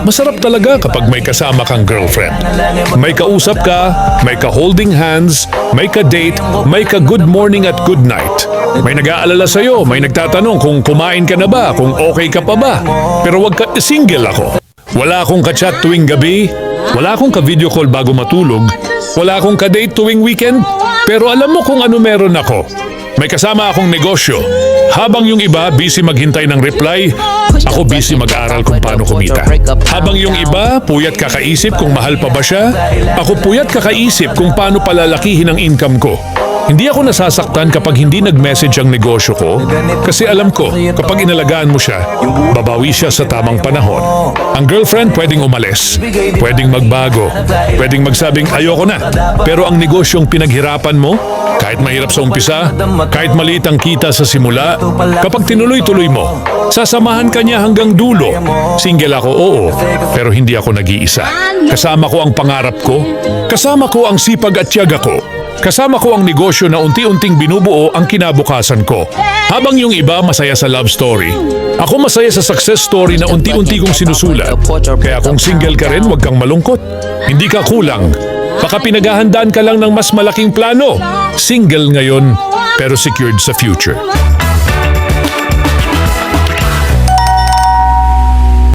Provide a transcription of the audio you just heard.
Masarap talaga kapag may kasama kang girlfriend. May kausap ka, may ka-holding hands, may ka-date, may ka-good morning at good night. May nag-aalala sa'yo, may nagtatanong kung kumain ka na ba, kung okay ka pa ba. Pero wag ka, single ako. Wala akong ka-chat tuwing gabi, wala akong ka-video call bago matulog, wala akong ka-date tuwing weekend, pero alam mo kung ano meron ako. May kasama akong negosyo. Habang yung iba busy maghintay ng reply, ako busy mag-aaral kung paano kumita. Habang yung iba puyat kakaisip kung mahal pa ba siya, ako puyat kakaisip kung paano palalakihin ang income ko. Hindi ako nasasaktan kapag hindi nag-message ang negosyo ko kasi alam ko kapag inalagaan mo siya, babawi siya sa tamang panahon. Ang girlfriend pwedeng umalis, pwedeng magbago, pwedeng magsabing ayoko na. Pero ang negosyong pinaghirapan mo, kahit mahirap sa umpisa, kahit maliit ang kita sa simula, kapag tinuloy-tuloy mo, sasamahan ka niya hanggang dulo. Single ako, oo, pero hindi ako nag-iisa. Kasama ko ang pangarap ko, kasama ko ang sipag at tiyaga ko. Kasama ko ang negosyo na unti-unting binubuo ang kinabukasan ko. Habang yung iba masaya sa love story, ako masaya sa success story na unti-unti kong sinusulat. Kaya kung single ka rin, huwag kang malungkot. Hindi ka kulang. Baka pinaghahandaan ka lang ng mas malaking plano. Single ngayon, pero secured sa future.